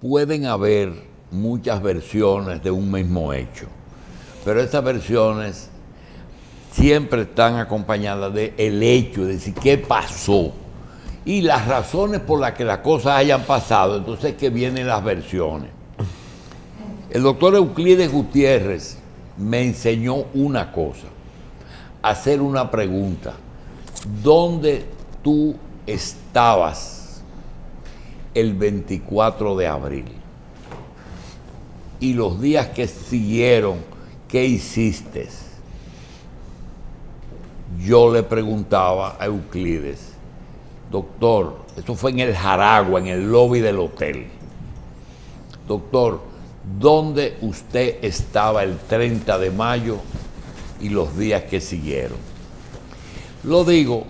pueden haber muchas versiones de un mismo hecho, pero esas versiones siempre están acompañadas del hecho, es decir, qué pasó y las razones por las que las cosas hayan pasado. Entonces que vienen las versiones. El doctor Euclides Gutiérrez me enseñó una cosa, hacer una pregunta: ¿dónde tú estabas el 24 de abril? Y los días que siguieron, ¿qué hiciste? Yo le preguntaba a Euclides: doctor, esto fue en el Jaragua, en el lobby del hotel, doctor, ¿dónde usted estaba el 30 de mayo y los días que siguieron? Lo digo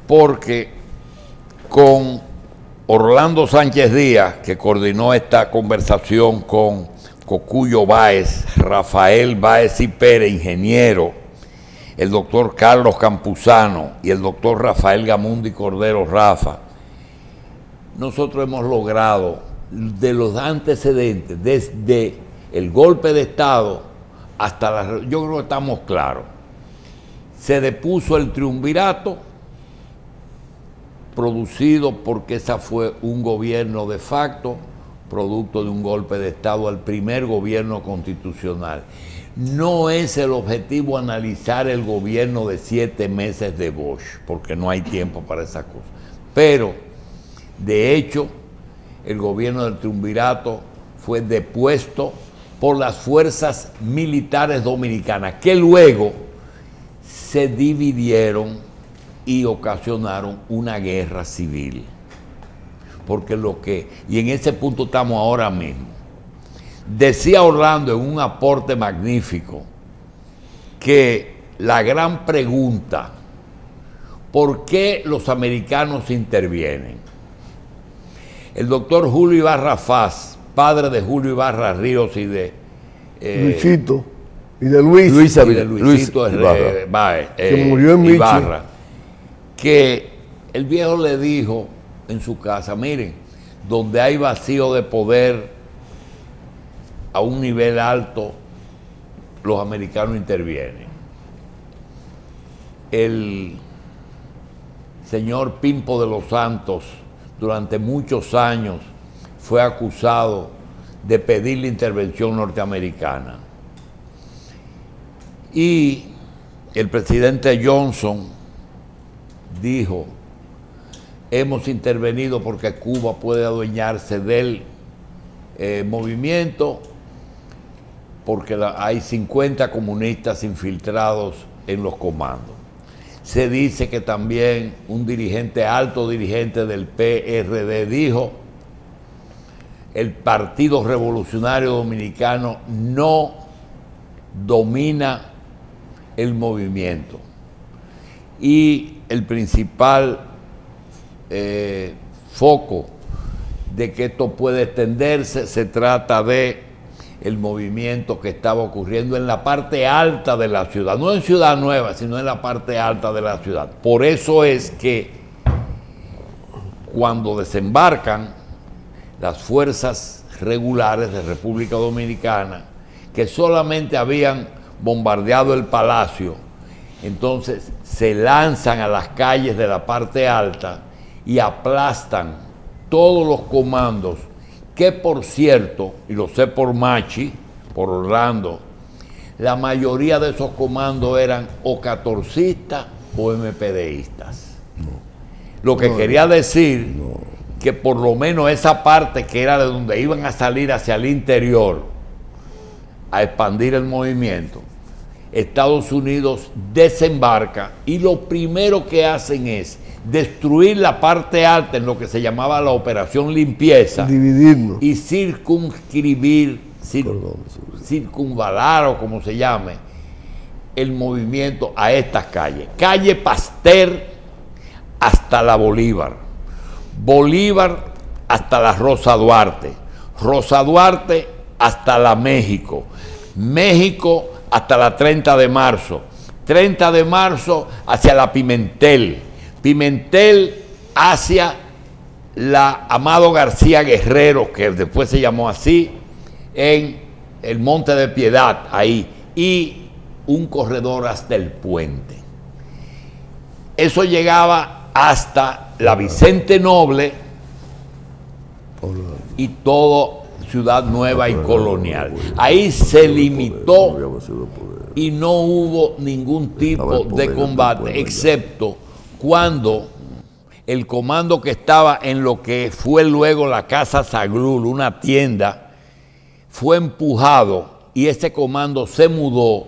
porque con Orlando Sánchez Díaz, que coordinó esta conversación con Cocuyo Báez, Rafael Báez y Pérez, ingeniero, el doctor Carlos Campuzano y el doctor Rafael Gamundi Cordero, Rafa, nosotros hemos logrado, de los antecedentes, desde el golpe de Estado hasta la... Yo creo que estamos claros. Se depuso el triunvirato, producido porque ese fue un gobierno de facto, producto de un golpe de Estado al primer gobierno constitucional. No es el objetivo analizar el gobierno de 7 meses de Bosch, porque no hay tiempo para esas cosas. Pero, de hecho, el gobierno del triunvirato fue depuesto por las fuerzas militares dominicanas, que luego se dividieron y ocasionaron una guerra civil. Porque y en ese punto estamos ahora mismo. Decía Orlando en un aporte magnífico que la gran pregunta, ¿por qué los americanos intervienen? El doctor Julio Ibarra Faz, padre de Julio Ibarra Ríos y de Luisito y de Luisito Báez, que murió en Ibarra, que el viejo le dijo en su casa: miren, donde hay vacío de poder a un nivel alto, los americanos intervienen. El señor Pimpo de los Santos durante muchos años fue acusado de pedir la intervención norteamericana. Y el presidente Johnson dijo: hemos intervenido porque Cuba puede adueñarse del movimiento, porque hay 50 comunistas infiltrados en los comandos. Se dice que también un alto dirigente del PRD dijo: el Partido Revolucionario Dominicano no domina el movimiento. Y el principal foco de que esto puede extenderse se trata de el movimiento que estaba ocurriendo en la parte alta de la ciudad, no en Ciudad Nueva, sino en la parte alta de la ciudad. Por eso es que cuando desembarcan las fuerzas regulares de República Dominicana, que solamente habían bombardeado el palacio, entonces se lanzan a las calles de la parte alta y aplastan todos los comandos, que por cierto, y lo sé por Machi, por Orlando, la mayoría de esos comandos eran o catorcistas o MPDistas. Lo que quería decir que por lo menos esa parte que era de donde iban a salir hacia el interior a expandir el movimiento, Estados Unidos desembarca y lo primero que hacen es destruir la parte alta en lo que se llamaba la operación limpieza, dividirnos y circunvalar o como se llame el movimiento a estas calles. Calle Pasteur hasta la Bolívar, Bolívar hasta la Rosa Duarte, Rosa Duarte hasta la México, México hasta la 30 de marzo, 30 de marzo hacia la Pimentel, Pimentel hacia la Amado García Guerrero, que después se llamó así, en el Monte de Piedad, ahí, y un corredor hasta el puente. Eso llegaba hasta la Vicente Noble y todo Ciudad Nueva y Colonial. Ahí se limitó y no hubo ningún tipo de combate, excepto cuando el comando que estaba en lo que fue luego la Casa Saglul, una tienda, fue empujado y ese comando se mudó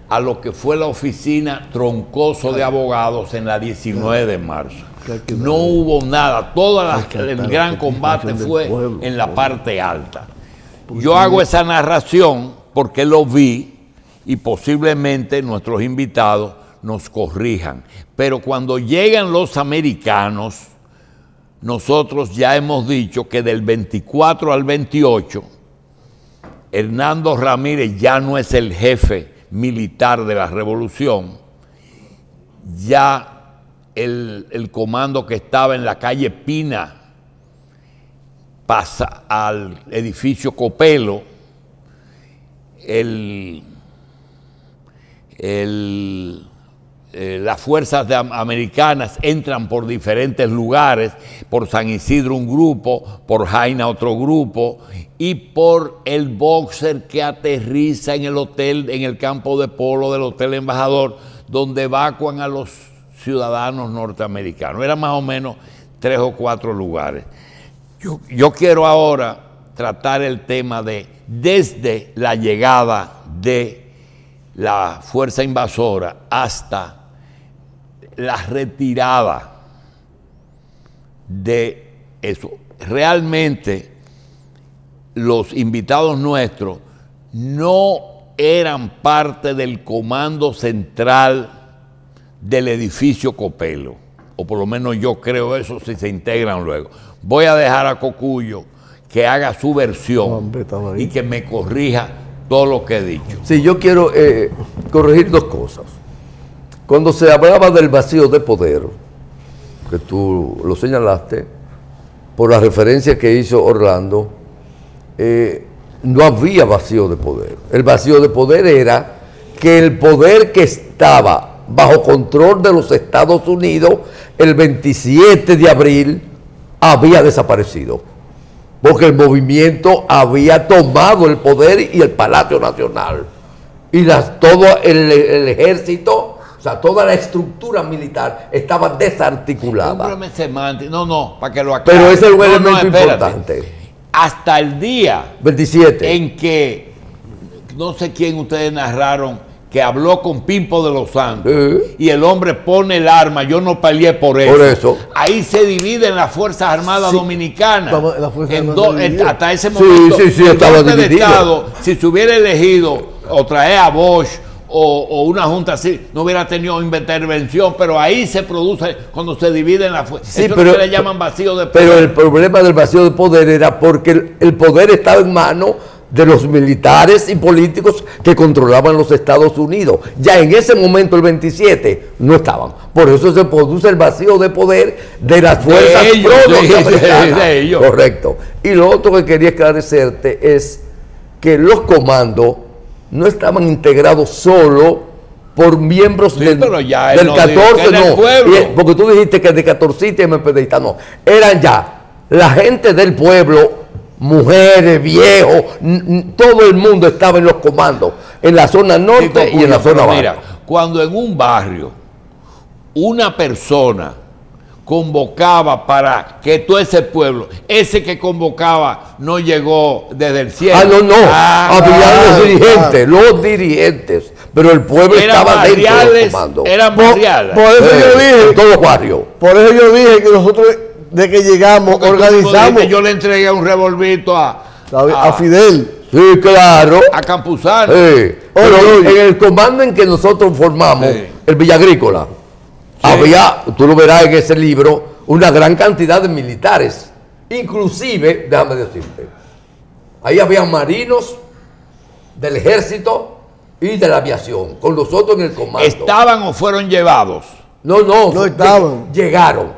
a lo que fue la oficina Troncoso de Abogados en la 19 de marzo. No hubo nada, el gran combate fue en la parte alta. Yo hago esa narración porque lo vi y posiblemente nuestros invitados nos corrijan. Pero cuando llegan los americanos, nosotros ya hemos dicho que del 24 al 28, Hernando Ramírez ya no es el jefe militar de la revolución, ya el comando que estaba en la calle Pina pasa al edificio Copelo, las fuerzas americanas entran por diferentes lugares, por San Isidro un grupo, por Jaina otro grupo, y por el boxer que aterriza en el hotel, en el campo de polo del Hotel Embajador, donde evacuan a los ciudadanos norteamericanos. Eran más o menos 3 o 4 lugares. Yo quiero ahora tratar el tema de desde la llegada de la fuerza invasora hasta la retirada de eso. Realmente los invitados nuestros no eran parte del comando central del edificio Copelo, o por lo menos yo creo eso si se integran luego. Voy a dejar a Cocuyo que haga su versión y que me corrija todo lo que he dicho. Sí, yo quiero corregir 2 cosas. Cuando se hablaba del vacío de poder, que tú lo señalaste, por la referencia que hizo Orlando, no había vacío de poder. El vacío de poder era que el poder que estaba bajo control de los Estados Unidos el 27 de abril había desaparecido, porque el movimiento había tomado el poder y el Palacio Nacional y todo el ejército, o sea, toda la estructura militar estaba desarticulada. No, para que lo aclare. Pero ese es un elemento importante. Hasta el día 27 en que, no sé quién ustedes narraron, que habló con Pimpo de los Santos, y el hombre pone el arma, yo no peleé por eso. Por eso. Ahí se dividen las Fuerzas Armadas Dominicanas. Hasta ese momento, estaba dividido. Estado, si se hubiera elegido o traer a Bosch o una junta así, no hubiera tenido intervención, pero ahí se produce cuando se dividen las fuerzas. Sí, eso pero, es lo que le llaman vacío de poder. Pero el problema del vacío de poder era porque el poder estaba en manos de los militares y políticos que controlaban los Estados Unidos. Ya en ese momento, el 27, no estaban. Por eso se produce el vacío de poder de las fuerzas pro-norteamericanas. Correcto. Y lo otro que quería esclarecerte es que los comandos no estaban integrados solo por miembros del 14, no. Porque tú dijiste que de 14 y MPDista, no. Eran ya la gente del pueblo, mujeres, viejos, todo el mundo estaba en los comandos, en la zona norte y en la zona baja. Mira, cuando en un barrio una persona convocaba para que todo ese pueblo, ese que convocaba no llegó desde el cielo. Había los dirigentes, pero el pueblo estaba dentro del comando. Eran barriales. Por eso yo dije, en todos barrios. Por eso yo dije que nosotros, de que llegamos, organizamos. Yo le entregué un revolvito a Fidel. Sí, claro. A Campuzano. Sí. Pero en el comando en que nosotros formamos, el Villa Agrícola, había, tú lo verás en ese libro, una gran cantidad de militares. Inclusive, déjame decirte, ahí había marinos del ejército y de la aviación, con nosotros en el comando. ¿Estaban o fueron llevados? No estaban. Llegaron.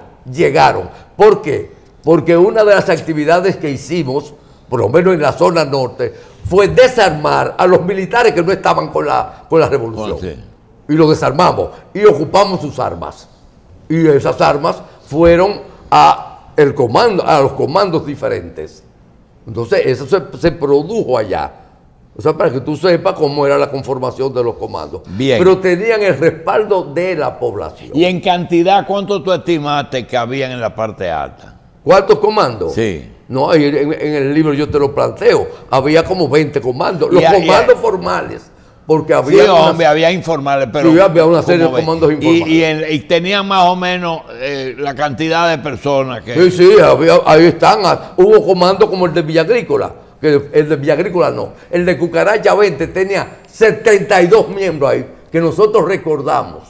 ¿Por qué? porque una de las actividades que hicimos, por lo menos en la zona norte, fue desarmar a los militares que no estaban con la revolución. Sí. Y los desarmamos y ocupamos sus armas. Y esas armas fueron a los comandos diferentes. Entonces, eso se produjo allá. O sea, para que tú sepas cómo era la conformación de los comandos. Bien. Pero tenían el respaldo de la población. Y en cantidad, ¿cuánto tú estimaste que habían en la parte alta? ¿Cuántos comandos? Sí. No, ahí en el libro yo te lo planteo. Había como 20 comandos. Los comandos formales. Porque había. Sí, hombre, había informales, pero. Sí, había una serie de como comandos informales. Y tenían más o menos la cantidad de personas que. Sí, ahí están. Hubo comandos como el de Villa Agrícola. Que el de Villa Agrícola no. El de Cucaracha 20 tenía 72 miembros ahí, que nosotros recordamos.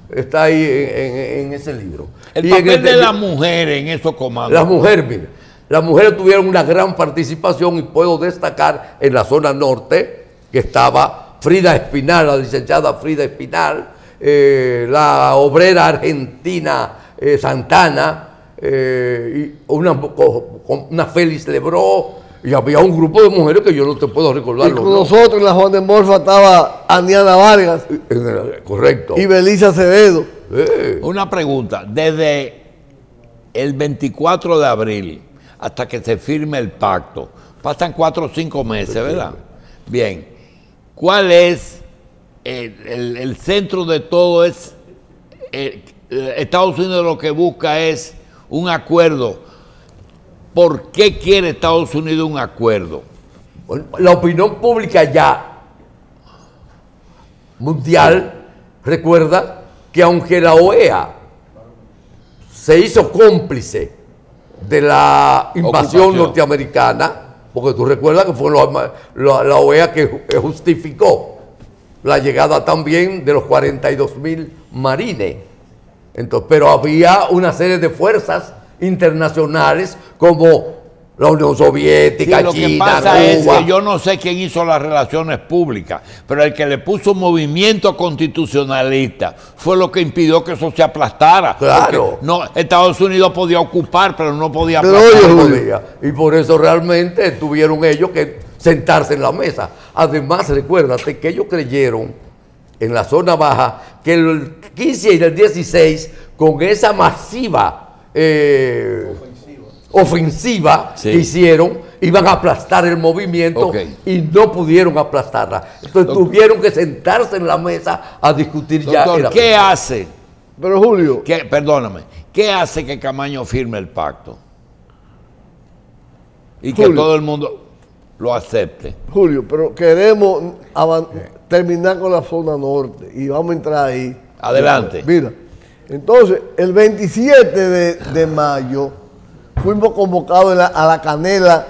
Está ahí en ese libro. El papel de las mujeres en esos comandos. Las mujeres, mira. Las mujeres tuvieron una gran participación y puedo destacar en la zona norte que estaba Frida Espinal, la licenciada Frida Espinal, la obrera argentina Santana, y una Félix Lebró, y había un grupo de mujeres que yo no te puedo recordar. Y con nosotros en la Juan de Morfa estaba Aniana Vargas. Correcto. Y Belisa Acevedo. Una pregunta, desde el 24 de abril hasta que se firme el pacto, pasan 4 o 5 meses, ¿verdad? Bien, ¿cuál es el centro de todo? Estados Unidos lo que busca es un acuerdo. ¿Por qué quiere Estados Unidos un acuerdo? Bueno, la opinión pública ya mundial recuerda que aunque la OEA se hizo cómplice de la invasión norteamericana, porque tú recuerdas que fue la OEA que justificó la llegada también de los 42.000 marines. Entonces, pero había una serie de fuerzas internacionales como la Unión Soviética, sí, lo China, que pasa Cuba. Es que yo no sé quién hizo las relaciones públicas, pero el que le puso movimiento constitucionalista fue lo que impidió que eso se aplastara. Claro. No, Estados Unidos podía ocupar, pero no podía Pero aplastar. no podía. Y por eso realmente tuvieron ellos que sentarse en la mesa. Además, recuérdate que ellos creyeron en la zona baja que el 15 y el 16, con esa masiva ofensiva sí. que hicieron, iban a aplastar el movimiento y no pudieron aplastarla. Entonces tuvieron que sentarse en la mesa a discutir. Doctor, ya. ¿Qué hace? Pero Julio. Perdóname, ¿qué hace que Camaño firme el pacto? Y que Julio, todo el mundo lo acepte. Julio, pero queremos terminar con la zona norte y vamos a entrar ahí. Adelante. Mira, entonces, el 27 de mayo fuimos convocados a la Canela,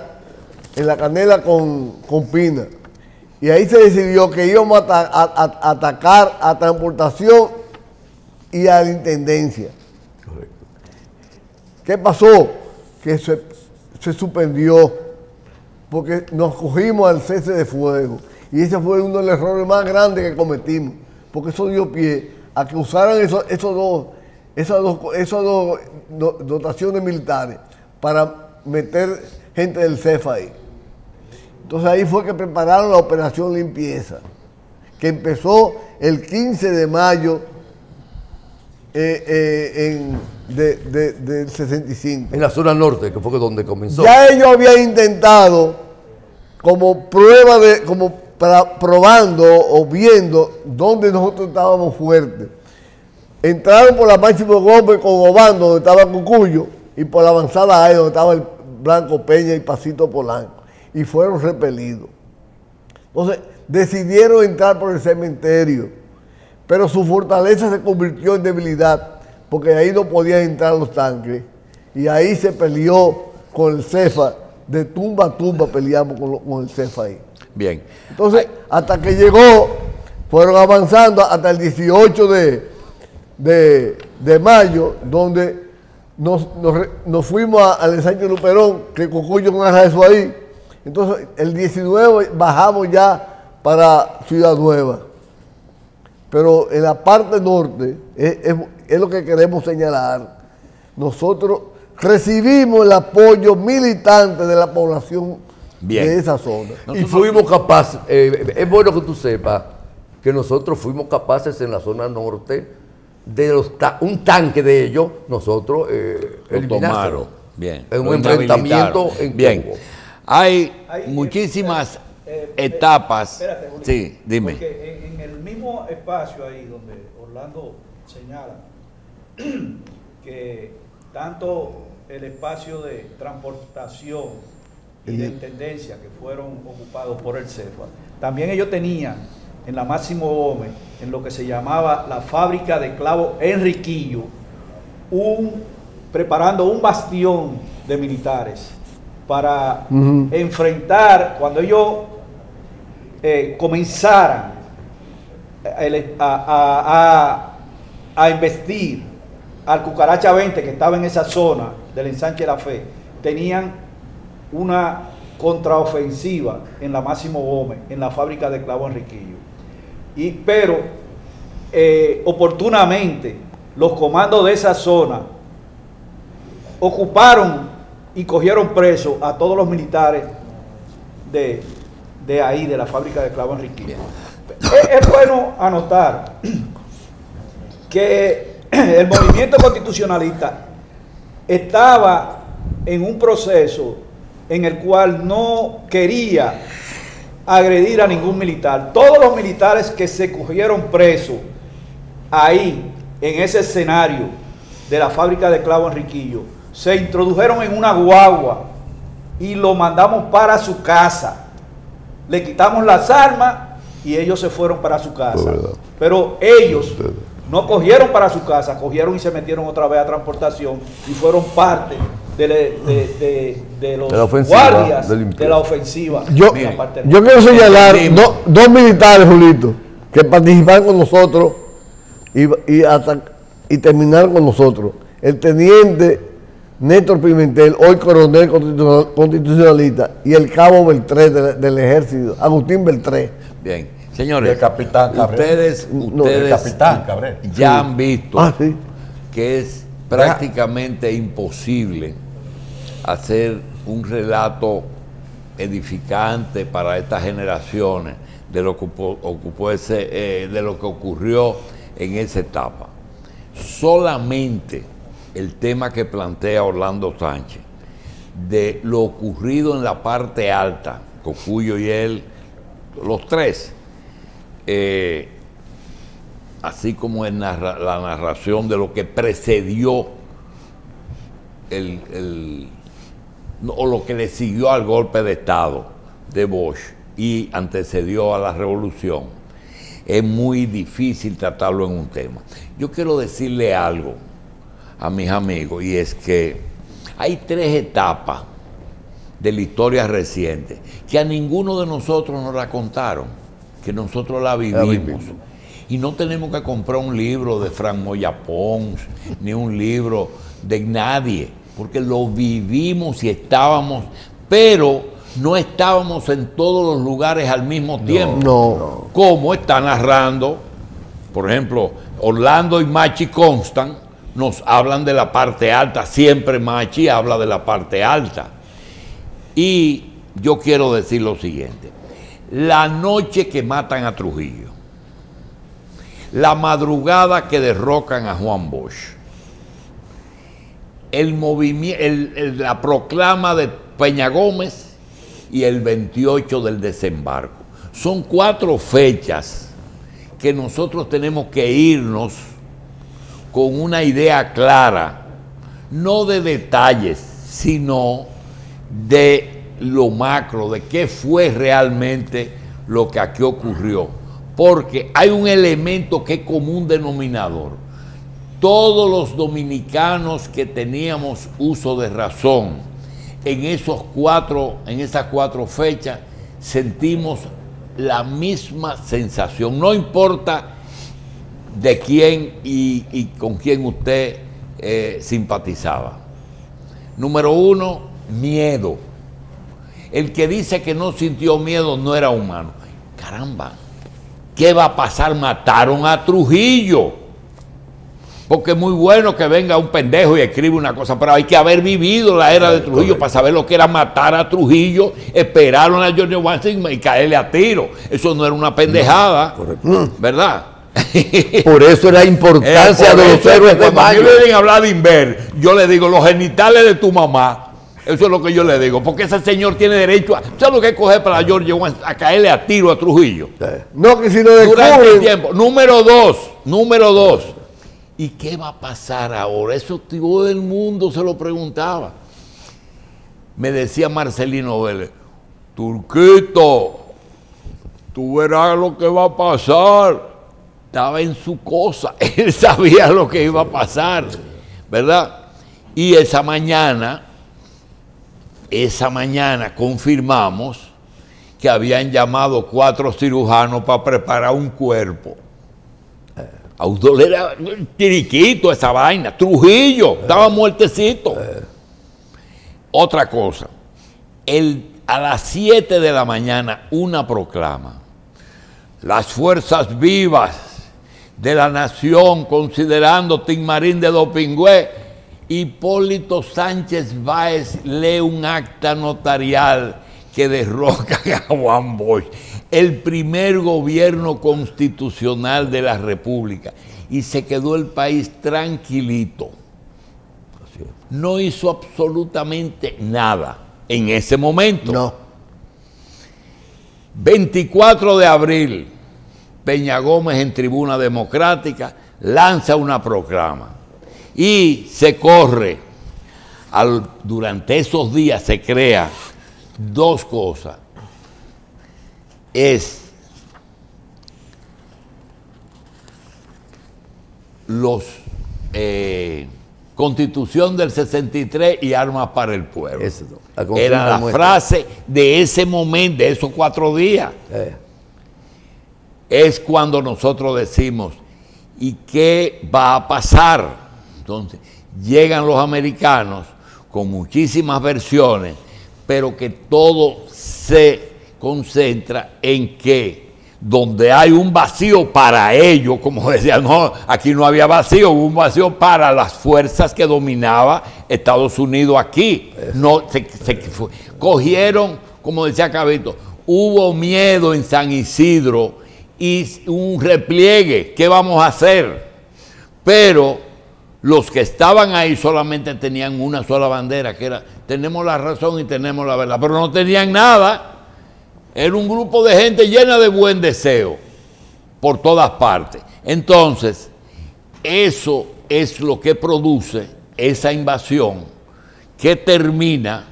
en la Canela con Pina. Y ahí se decidió que íbamos a atacar a transportación y a la intendencia. ¿Qué pasó? Que se suspendió porque nos cogimos al cese de fuego. Y ese fue uno de los errores más grandes que cometimos, porque eso dio pie a que usaran esas dos dotaciones militares para meter gente del CEFA ahí. Entonces ahí fue que prepararon la operación limpieza, que empezó el 15 de mayo del 65. En la zona norte, que fue donde comenzó. Ya ellos habían intentado, como prueba probando o viendo dónde nosotros estábamos fuertes. Entraron por la Máximo Gómez con Obando, donde estaba Cucuyo, y por la avanzada ahí, donde estaba el Blanco Peña y Pasito Polanco, y fueron repelidos. Entonces, decidieron entrar por el cementerio, pero su fortaleza se convirtió en debilidad, porque ahí no podían entrar los tanques, y ahí se peleó con el CEFA, de tumba a tumba peleamos con el CEFA ahí. Bien. Entonces, hasta que llegó, fueron avanzando hasta el 18 de mayo, donde nos fuimos al ensanche Luperón, que Cucuyo no deja eso ahí. Entonces, el 19 bajamos ya para Ciudad Nueva. Pero en la parte norte, es lo que queremos señalar, nosotros recibimos el apoyo militante de la población de esa zona. Y fuimos capaces, es bueno que tú sepas que nosotros fuimos capaces en la zona norte de un tanque de ellos, nosotros lo tomaron. Bien. En un enfrentamiento en bien. Congo. Hay muchísimas etapas. Espérate, Julio, sí, dime. Porque en el mismo espacio ahí donde Orlando señala que tanto el espacio de transportación y de intendencia que fueron ocupados por el CEFA, también ellos tenían en la Máximo Gómez, en lo que se llamaba la fábrica de clavos Enriquillo, preparando un bastión de militares para enfrentar, cuando ellos comenzaran a investir al Cucaracha 20 que estaba en esa zona del ensanche de la Fe, tenían una contraofensiva en la Máximo Gómez, en la fábrica de clavos Enriquillo. Pero oportunamente los comandos de esa zona ocuparon y cogieron presos a todos los militares de ahí, de la fábrica de clavos Enriquillo. Es bueno anotar que el movimiento constitucionalista estaba en un proceso en el cual no quería agredir a ningún militar. Todos los militares que se cogieron presos ahí, en ese escenario de la fábrica de clavos Enriquillo, se introdujeron en una guagua y lo mandamos para su casa. Le quitamos las armas y ellos se fueron para su casa. Pero ellos no cogieron para su casa, cogieron y se metieron otra vez a transportación y fueron parte de los guardias de la ofensiva. Yo quiero señalar dos militares, Julito, que participaron con nosotros y terminaron con nosotros. El teniente Néstor Pimentel, hoy coronel constitucionalista, y el cabo Beltré del ejército, Agustín Beltré. Bien, señores, el capitán Cabrera. ustedes el capitán Cabrera. ya han visto sí, que es prácticamente imposible hacer un relato edificante para estas generaciones de lo que de lo que ocurrió en esa etapa. Solamente el tema que plantea Orlando Sánchez de lo ocurrido en la parte alta, Cocuyo y él, los tres, así como en la narración de lo que precedió o lo que le siguió al golpe de Estado de Bosch y antecedió a la revolución, es muy difícil tratarlo en un tema. Yo quiero decirle algo a mis amigos, y es que hay tres etapas de la historia reciente que a ninguno de nosotros nos la contaron, que nosotros la vivimos. Y no tenemos que comprar un libro de Frank Moya Pons, ni un libro de nadie, porque lo vivimos y estábamos, pero no estábamos en todos los lugares al mismo tiempo. No. Como está narrando, por ejemplo, Orlando y Machi Constant nos hablan de la parte alta, siempre Machi habla de la parte alta. Y yo quiero decir lo siguiente: la noche que matan a Trujillo, la madrugada que derrocan a Juan Bosch, la proclama de Peña Gómez y el 28 del desembarco. Son 4 fechas que nosotros tenemos que irnos con una idea clara, no de detalles, sino de lo macro, de qué fue realmente lo que aquí ocurrió. Porque hay un elemento que es común denominador. Todos los dominicanos que teníamos uso de razón en esas 4 fechas sentimos la misma sensación. No importa de quién y con quién usted simpatizaba. Número 1, miedo. El que dice que no sintió miedo no era humano. Caramba, ¿qué va a pasar? Mataron a Trujillo. Porque es muy bueno que venga un pendejo y escriba una cosa, pero hay que haber vivido la era de Trujillo para saber lo que era matar a Trujillo, esperaron a George Washington y caerle a tiro. Eso no era una pendejada, ¿verdad? Por eso era la importancia de los héroes de Mayo. Cuando vienen a hablar de Inver, yo le digo los genitales de tu mamá. Eso es lo que yo le digo, porque ese señor tiene derecho a... ¿Sabes lo que es coger para George Washington? A caerle a tiro a Trujillo. No, que si lo Durante el descubren... tiempo. Número dos. ¿Y qué va a pasar ahora? Eso todo el mundo se lo preguntaba. Me decía Marcelino Vélez, Turquito, tú verás lo que va a pasar. Estaba en su cosa, él sabía lo que iba a pasar, ¿verdad? Y esa mañana confirmamos que habían llamado 4 cirujanos para preparar un cuerpo. Audol era tiriquito esa vaina, Trujillo, estaba muertecito. Otra cosa, a las 7 de la mañana una proclama. Las fuerzas vivas de la nación, considerando Tinmarín de Dopingüé, Hipólito Sánchez Báez lee un acta notarial que derroca a Juan Bosch, el primer gobierno constitucional de la República, y se quedó el país tranquilito. No hizo absolutamente nada en ese momento. No. 24 de abril, Peña Gómez en Tribuna Democrática lanza una proclama y se corre. Durante esos días se crea 2 cosas. Es Constitución del 63 y armas para el pueblo. Era la frase de ese momento, de esos 4 días. Es cuando nosotros decimos, ¿y qué va a pasar? Entonces, llegan los americanos con muchísimas versiones, pero que todo se concentra en que donde hay un vacío para ellos, como decía, no, aquí no había vacío, hubo un vacío para las fuerzas que dominaba Estados Unidos aquí. No, cogieron, como decía Cabito, hubo miedo en San Isidro y un repliegue, ¿qué vamos a hacer? Pero los que estaban ahí solamente tenían una sola bandera, que era, tenemos la razón y tenemos la verdad, pero no tenían nada. Era un grupo de gente llena de buen deseo por todas partes. Entonces, eso es lo que produce esa invasión, que termina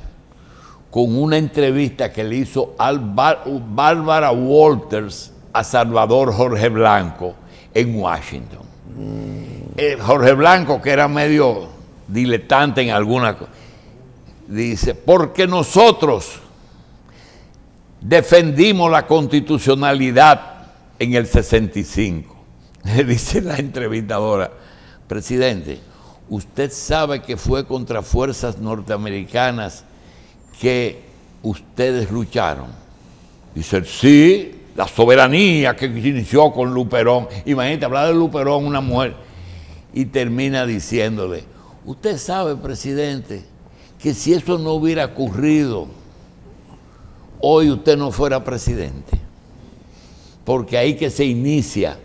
con una entrevista que le hizo Bárbara Walters a Salvador Jorge Blanco en Washington. Jorge Blanco, que era medio diletante en alguna cosa, dice, porque nosotros defendimos la constitucionalidad en el 65. Le dice la entrevistadora, presidente, ¿usted sabe que fue contra fuerzas norteamericanas que ustedes lucharon? Dice, sí, la soberanía que inició con Luperón. Imagínate, hablar de Luperón, una mujer. Y termina diciéndole, usted sabe, presidente, que si eso no hubiera ocurrido, hoy usted no fuera presidente, porque ahí que se inicia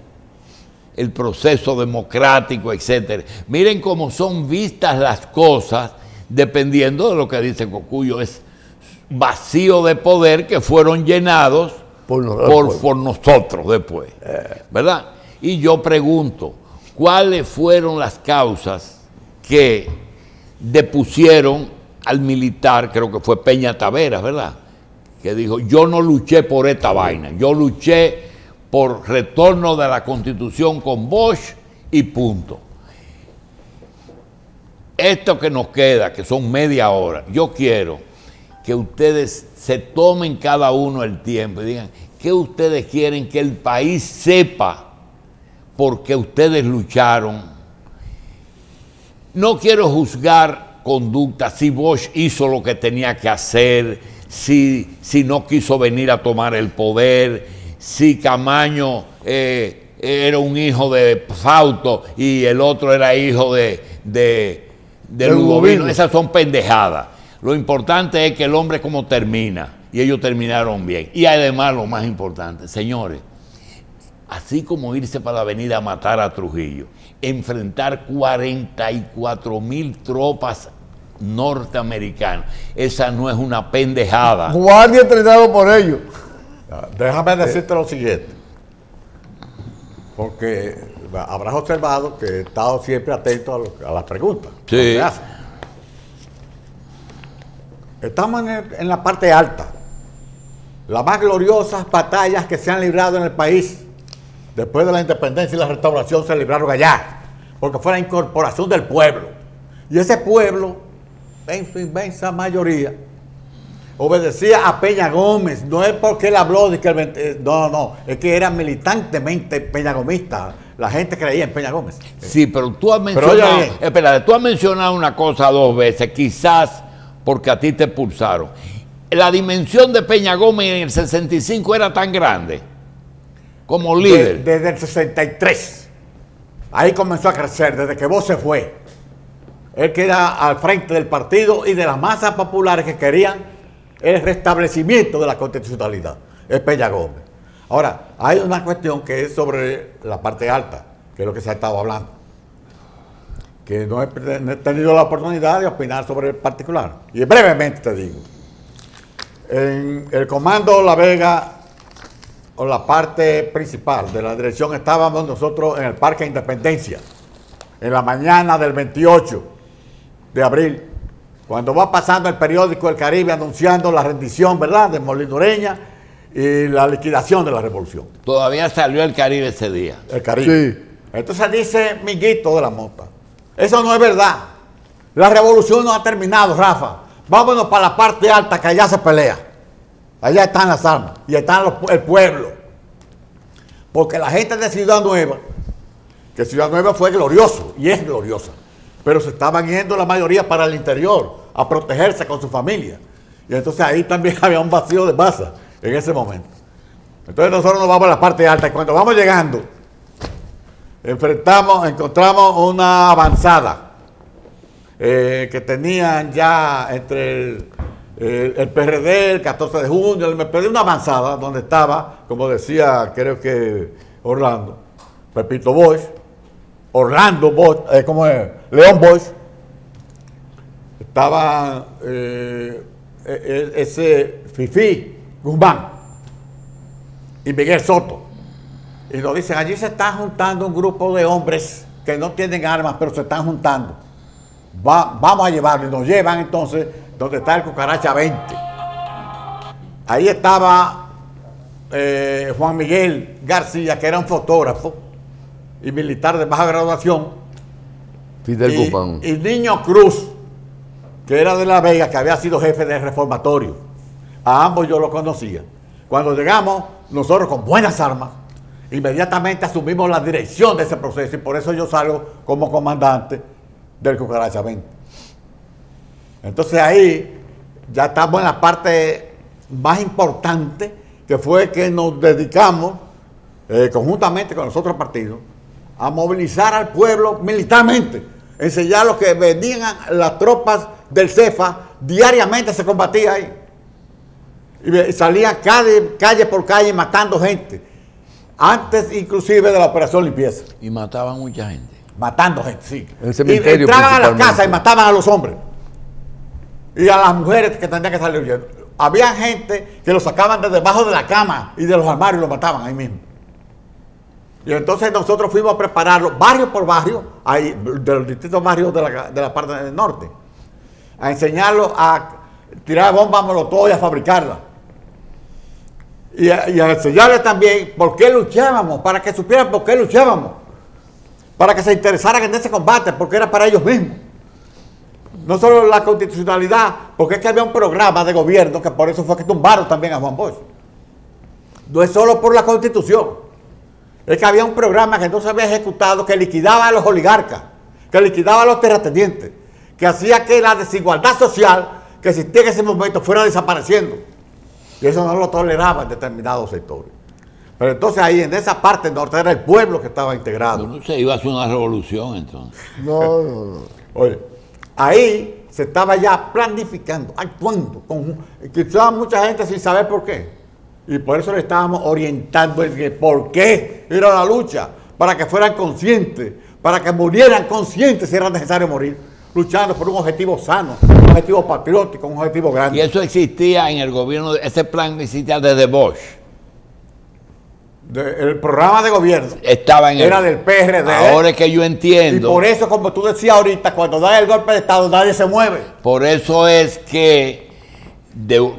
el proceso democrático, etc. Miren cómo son vistas las cosas dependiendo de lo que dice Cocuyo, es vacío de poder que fueron llenados por nosotros después, ¿verdad? Y yo pregunto, ¿cuáles fueron las causas que depusieron al militar, creo que fue Peña Taveras, ¿verdad?, que dijo, yo no luché por esta vaina, yo luché por retorno de la Constitución con Bosch y punto. Esto que nos queda, que son media hora, yo quiero que ustedes se tomen cada uno el tiempo y digan, ¿qué ustedes quieren que el país sepa por qué ustedes lucharon? No quiero juzgar conducta, si Bosch hizo lo que tenía que hacer, si no quiso venir a tomar el poder, si Camaño era un hijo de Fausto y el otro era hijo de Ludovino. Esas son pendejadas. Lo importante es que el hombre como termina, y ellos terminaron bien. Y además lo más importante, señores, así como irse para la avenida a matar a Trujillo, enfrentar 44,000 tropas norteamericanas, esa no es una pendejada. Guardia entrenado por ellos. Déjame decirte lo siguiente, porque habrás observado que he estado siempre atento a las preguntas. Sí. Que se hacen. Estamos en la parte alta. Las más gloriosas batallas que se han librado en el país después de la independencia y la restauración se libraron allá, porque fue la incorporación del pueblo. Y ese pueblo, en su inmensa mayoría, obedecía a Peña Gómez. No es porque él habló de que no, es que era militantemente peñagomista. La gente creía en Peña Gómez. Sí, pero tú has mencionado, espérate, tú has mencionado una cosa 2 veces, quizás porque a ti te expulsaron. La dimensión de Peña Gómez en el 65 era tan grande como líder. Desde el 63. Ahí comenzó a crecer, desde que vos se fue. Él queda al frente del partido y de las masas populares que querían el restablecimiento de la constitucionalidad. Es Peña Gómez. Ahora, hay una cuestión que es sobre la parte alta, que es lo que se ha estado hablando. Que no he tenido la oportunidad de opinar sobre el particular. Y brevemente te digo. En el comando La Vega, o la parte principal de la dirección, estábamos nosotros en el Parque Independencia, en la mañana del 28 de abril, cuando va pasando el periódico El Caribe anunciando la rendición, ¿verdad?, de Molino Ureña y la liquidación de la revolución. Todavía salió El Caribe ese día. El Caribe. Sí. Entonces dice Minguito de la Mota, eso no es verdad. La revolución no ha terminado, Rafa. Vámonos para la parte alta, que allá se pelea. Allá están las armas y está el pueblo. Porque la gente de Ciudad Nueva, que Ciudad Nueva fue glorioso y es gloriosa, pero se estaban yendo la mayoría para el interior a protegerse con su familia. Y entonces ahí también había un vacío de masa en ese momento. Entonces nosotros nos vamos a la parte alta y cuando vamos llegando, encontramos una avanzada que tenían ya entre el PRD, el 14 de junio, me pedí una avanzada donde estaba, como decía, creo que Orlando, Pepito Bosch, Orlando Bosch, ¿cómo es? León Bosch, estaba ese Fifí Guzmán y Miguel Soto. Y nos dicen, allí se está juntando un grupo de hombres que no tienen armas, pero se están juntando. Vamos a llevarlo. Y nos llevan entonces donde está el Cucaracha 20. Ahí estaba Juan Miguel García, que era un fotógrafo y militar de baja graduación. Fidel Guzmán. Y Niño Cruz, que era de La Vega, que había sido jefe del reformatorio. A ambos yo los conocía. Cuando llegamos, nosotros con buenas armas, inmediatamente asumimos la dirección de ese proceso y por eso yo salgo como comandante del Cucaracha 20. Entonces ahí ya estamos en la parte más importante, que fue que nos dedicamos conjuntamente con los otros partidos a movilizar al pueblo militarmente, enseñar lo que venían las tropas del CEFA, diariamente se combatía ahí. Y salían calle por calle matando gente. Antes inclusive de la operación limpieza. Y mataban mucha gente. Matando gente, sí. El cementerio, y entraban a las casas y mataban a los hombres. Y a las mujeres que tendrían que salir huyendo. Había gente que los sacaban de debajo de la cama y de los armarios y los mataban ahí mismo. Y entonces nosotros fuimos a prepararlo barrio por barrio, ahí, de los distintos barrios de la parte del norte, a enseñarlos a tirar bombas molotov y a fabricarlas. Y a enseñarles también por qué luchábamos, para que supieran por qué luchábamos, para que se interesaran en ese combate, porque era para ellos mismos. No solo la constitucionalidad, porque es que había un programa de gobierno, que por eso fue que tumbaron también a Juan Bosch. No es solo por la constitución, es que había un programa que no se había ejecutado, que liquidaba a los oligarcas, que liquidaba a los terratenientes, que hacía que la desigualdad social que existía en ese momento fuera desapareciendo. Y eso no lo toleraban determinados sectores. Pero entonces ahí en esa parte norte era el pueblo que estaba integrado. Bueno, se iba a hacer una revolución entonces. No. Oye, ahí se estaba ya planificando, actuando, quizás mucha gente sin saber por qué. Y por eso le estábamos orientando el que por qué era la lucha, para que fueran conscientes, para que murieran conscientes si era necesario morir, luchando por un objetivo sano, un objetivo patriótico, un objetivo grande. Y eso existía en el gobierno, ese plan existía desde Bosch. El programa de gobierno Estaba en era del PRD. Ahora es que yo Y entiendo. por eso, como tú decías ahorita, cuando da el golpe de Estado, nadie se mueve. Por eso es que,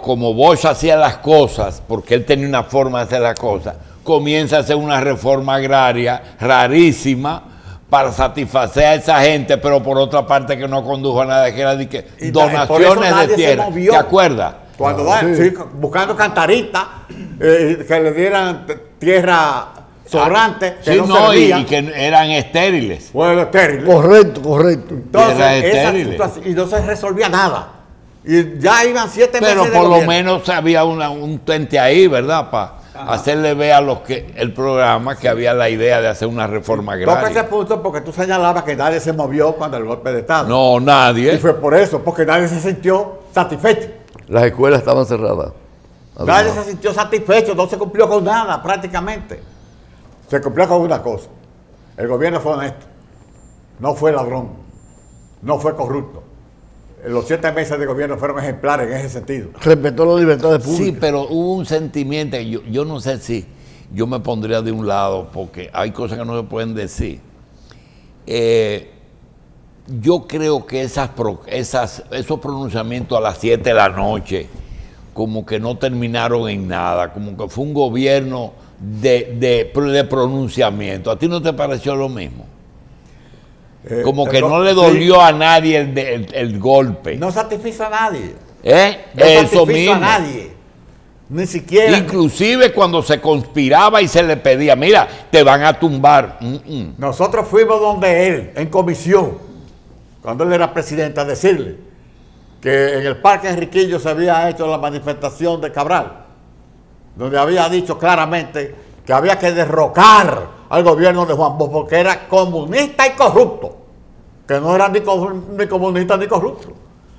como Bosch hacía las cosas, porque él tenía una forma de hacer las cosas, comienza a hacer una reforma agraria rarísima para satisfacer a esa gente, pero por otra parte que no condujo a nada, que era de que Y por eso donaciones nadie de se tierra. movió. ¿Te acuerdas? Cuando sí. sí, buscando cantaritas, que le dieran tierra sobrante, que Sí, no, no, y servían. que eran estériles. Bueno, estéril. Correcto. Entonces, Tierra esa estériles. situación, y no se resolvía nada. Y ya iban 7 meses Pero de por lo gobierno. menos había un tente ahí, ¿verdad? Para hacerle ver a los que el programa que había la idea de hacer una reforma Toca ese agraria. punto porque tú señalabas que nadie se movió cuando el golpe de Estado. No, Y nadie. fue por eso, porque nadie se sintió satisfecho. Las escuelas estaban cerradas. Nadie se sintió satisfecho, no se cumplió con nada prácticamente. Se cumplió con una cosa. El gobierno fue honesto, no fue ladrón, no fue corrupto. Los 7 meses de gobierno fueron ejemplares en ese sentido. Respetó las libertades públicas. Sí, pero hubo un sentimiento que yo no sé si yo me pondría de un lado, porque hay cosas que no se pueden decir. Yo creo que esos pronunciamientos a las 7 de la noche, como que no terminaron en nada, como que fue un gobierno de pronunciamiento. ¿A ti no te pareció lo mismo? Como que no le dolió a nadie el golpe. No satisfizo a nadie. No Eso satisfizo mismo. a nadie. Ni siquiera. Inclusive cuando se conspiraba y se le pedía, mira, te van a tumbar. Nosotros fuimos donde él, en comisión, cuando él era presidente, a decirle que en el Parque Enriquillo se había hecho la manifestación de Cabral, donde había dicho claramente que había que derrocar al gobierno de Juan Bosch porque era comunista y corrupto, que no era ni comunista ni corrupto.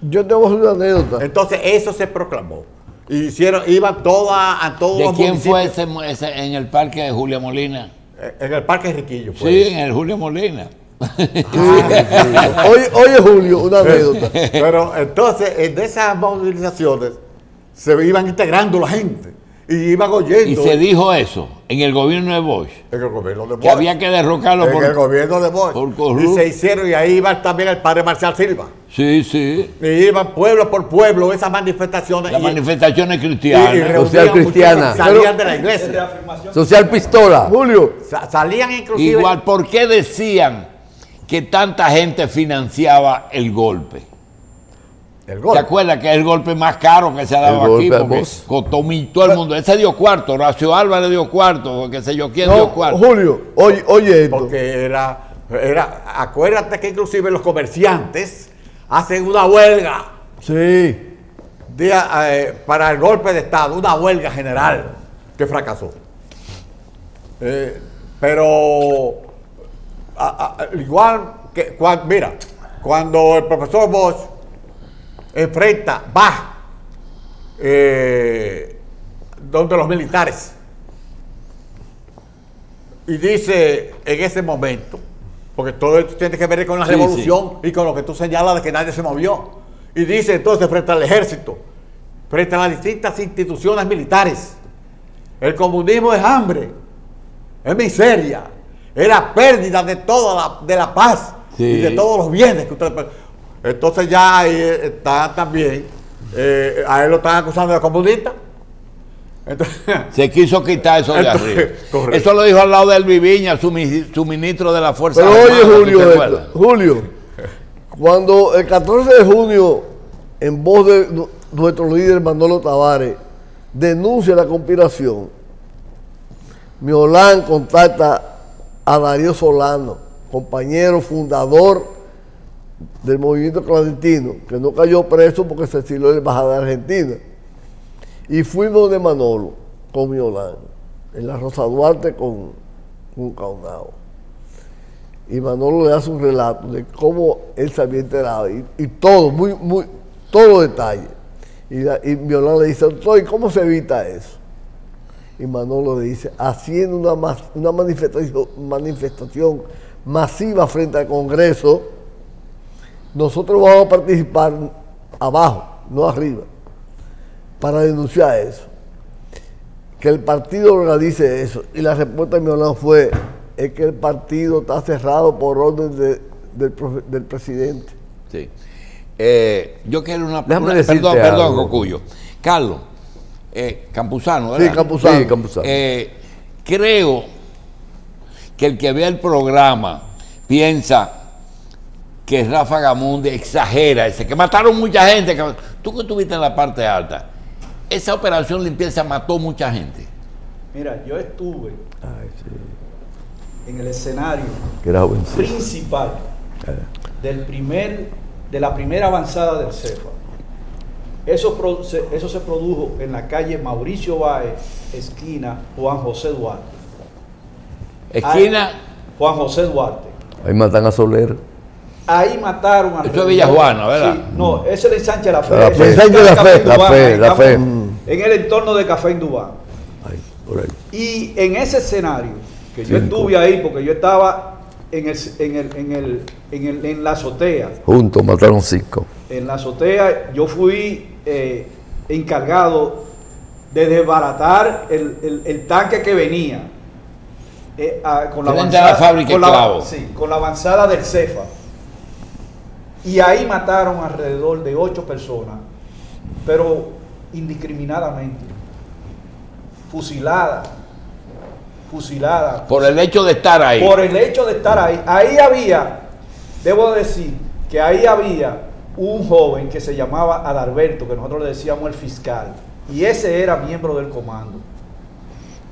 Yo tengo una anécdota. Entonces eso se proclamó. Iban a todos ¿De los quién fue municipios. ese en el parque de Julio Molina? En el Parque Enriquillo. Fue. Sí, en el Julio Molina. Oye, Julio, una anécdota. Pero entonces, en esas movilizaciones, se iban integrando la gente y iban oyendo. Y se dijo eso en el gobierno de Bosch, en el gobierno de que Bosch. había que derrocarlo En el gobierno de Bosch. por Y corrupto. se hicieron, y ahí iba también el padre Marcial Silva. Sí, sí. Y iban pueblo por pueblo esas manifestaciones. Las y manifestaciones y cristianas. reunían Social cristiana. muchachos, salían de la De iglesia. reafirmación. Social pistola. Julio, Salían inclusive. Igual, ¿por qué decían que tanta gente financiaba el golpe? El ¿Te golpe. acuerdas que es el golpe más caro que se ha dado El aquí? golpe a Porque Bosch. costó todo el mundo. Ese dio cuarto, Horacio Álvarez dio cuarto, qué sé yo quién dio no, cuarto. Julio, oye esto. Porque acuérdate que inclusive los comerciantes hacen una huelga Sí. para el golpe de Estado, una huelga general que fracasó. Pero igual que mira, cuando el profesor Bosch va donde los militares y dice en ese momento, porque todo esto tiene que ver con la Sí, revolución y con lo que tú señalas de que nadie se movió, y dice entonces frente al ejército, frente a las distintas instituciones militares, el comunismo es hambre, es miseria, es la pérdida de toda la paz Sí. y de todos los bienes que ustedes. Entonces ya ahí está también, a él lo están acusando de comunista. Entonces, Se quiso quitar eso de Entonces, arriba. correcto. Eso lo dijo al lado del Viviña, su ministro de la Fuerza Pero oye, Armada, ¿no Julio, te esto. acuerdas? Julio, cuando el 14 de junio, en voz de nuestro líder Manolo Tavares, denuncia la conspiración, Miolán contacta a Darío Solano, compañero fundador del movimiento clandestino, que no cayó preso porque se exilió en la embajada de Argentina. Y fuimos de Manolo con Miolán. en la Rosa Duarte con Caunao. Y Manolo le hace un relato de cómo él se había enterado y todo, todos los detalles. Y Violán le dice, doctor, ¿y cómo se evita eso? Y Manolo le dice, haciendo una manifestación masiva frente al Congreso, nosotros vamos a participar abajo, no arriba, para denunciar eso. Que el partido organice eso. Y la respuesta de Violán fue, es que el partido está cerrado por orden del presidente. Sí. Yo quiero Perdón, Cocuyo. Carlos, Campuzano, ¿verdad? Sí, Campuzano. Sí, Campuzano. Creo que el que ve el programa piensa que Rafa Gamundi exagera, dice que mataron mucha gente. Tú que estuviste en la parte alta, esa operación limpieza mató mucha gente. Mira, yo estuve en el escenario principal de la primera avanzada del CEFA. Eso se produjo en la calle Mauricio Báez, esquina Juan José Duarte. Esquina Juan José Duarte. Ahí matan a Soler. Ahí mataron a... Eso es Villa Juana, ¿verdad? Sí, no, ese es el Sánchez de la Fe. La Ese Fe. es Sánchez de la Café Fe, Indubán, la Fe. En el entorno de Café Indubán. Ahí, por ahí. Y en ese escenario, que yo 5. estuve ahí porque yo estaba en la azotea. Juntos mataron 5. En la azotea yo fui encargado de desbaratar el tanque que venía con la Frente a la fábrica de clavos. Sí, con la avanzada del CEFA. Y ahí mataron alrededor de 8 personas, pero indiscriminadamente, fusiladas. Por el hecho de estar ahí. Por el hecho de estar ahí. Ahí había, debo decir, que ahí había un joven que se llamaba Adalberto, que nosotros le decíamos el fiscal, y ese era miembro del comando.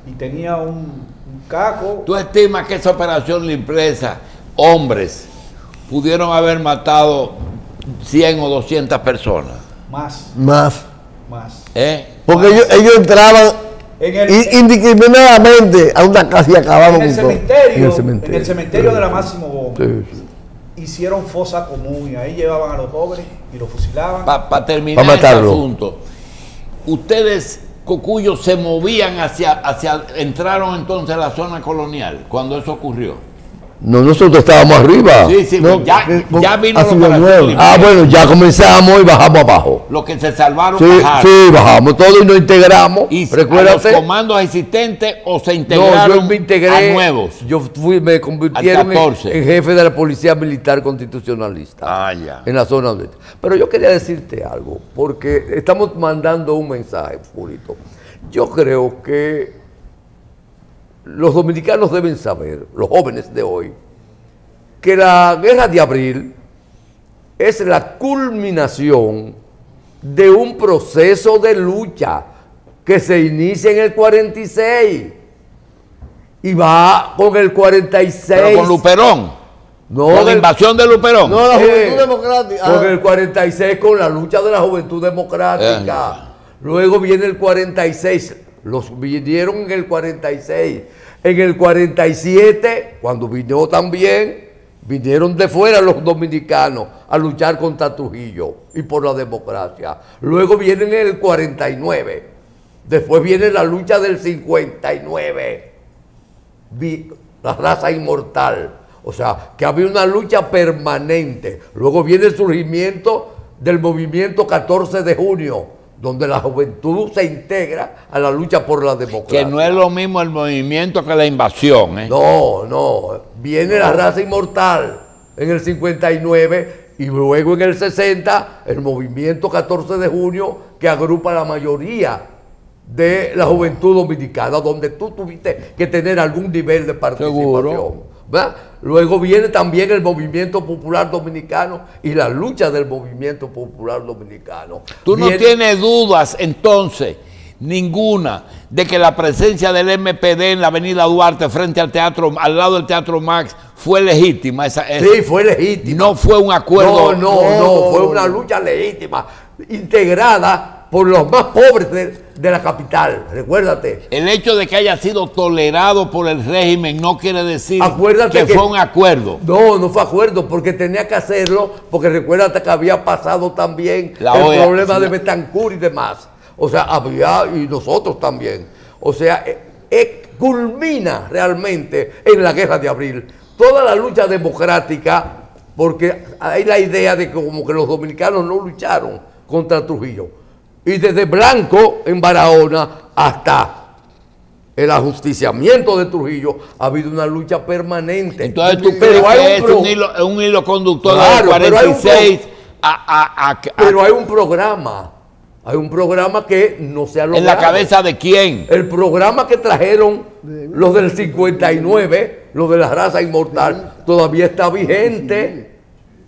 Y tenía un caco. ¿Tú estimas que esa operación limpieza, hombres, pudieron haber matado 100 o 200 personas? Más. Porque ellos entraban indiscriminadamente a una casa y acababan en el con todo. cementerio, en el cementerio de la Máximo Gómez. Sí. Hicieron fosa común y ahí llevaban a los jóvenes y los fusilaban. Para terminar este asunto, ustedes, Cocuyo, se movían entraron entonces a la zona colonial cuando eso ocurrió. No, nosotros estábamos arriba. Sí, No, ya vino la hacia operación nuevo. limpieza. Bueno, ya comenzamos y bajamos abajo. Los que se salvaron Sí, bajaron. sí, bajamos todo y nos integramos. ¿Y a los Recuérdate. comandos existentes o se No, integraron yo me integré. a nuevos? Me convirtieron Al 14. en jefe de la Policía Militar Constitucionalista. Ah, ya. En la zona donde. Pero yo quería decirte algo, porque estamos mandando un mensaje, Fulito. Yo creo que los dominicanos deben saber, los jóvenes de hoy, que la guerra de abril es la culminación de un proceso de lucha que se inicia en el 46 y va con el 46. Pero con Luperón. No, Con la invasión de Luperón. No, la Juventud Democrática. Con el 46, con la lucha de la Juventud Democrática. Luego viene el 46. Los vinieron en el 46. En el 47, cuando vino también, vinieron de fuera los dominicanos a luchar contra Trujillo y por la democracia. Luego viene en el 49. Después viene la lucha del 59. La raza inmortal. O sea, que había una lucha permanente. Luego viene el surgimiento del movimiento 14 de junio, donde la juventud se integra a la lucha por la democracia. Que no es lo mismo el movimiento que la invasión, ¿eh? No. Viene la raza inmortal en el 59 y luego en el 60 el movimiento 14 de junio que agrupa la mayoría de la juventud dominicana, donde tú tuviste que tener algún nivel de participación. Seguro. ¿Verdad? Luego viene también el movimiento popular dominicano y la lucha del movimiento popular dominicano. Tú no tienes dudas, entonces, ninguna, de que la presencia del MPD en la avenida Duarte, frente al teatro, al lado del Teatro Max, fue legítima. Sí, fue legítima. No fue un acuerdo. No, fue una lucha legítima. integrada por los más pobres de la capital, recuérdate. El hecho de que haya sido tolerado por el régimen no quiere decir Acuérdate que fue un acuerdo. No fue acuerdo, porque tenía que hacerlo, porque recuérdate que había pasado también La el OEA, problema sí. de Betancourt y demás. O sea, había, y nosotros también. O sea, culmina realmente en la Guerra de Abril. Toda la lucha democrática, porque hay la idea de que como que los dominicanos no lucharon contra Trujillo. Y desde Blanco en Barahona hasta el ajusticiamiento de Trujillo ha habido una lucha permanente. Entonces tú Pero crees hay que es pro- un hilo conductor Claro, del pero hay un 46 Pero hay un programa que no se ha logrado. ¿En la cabeza de quién? El programa que trajeron los del 59, los de la raza inmortal, todavía está vigente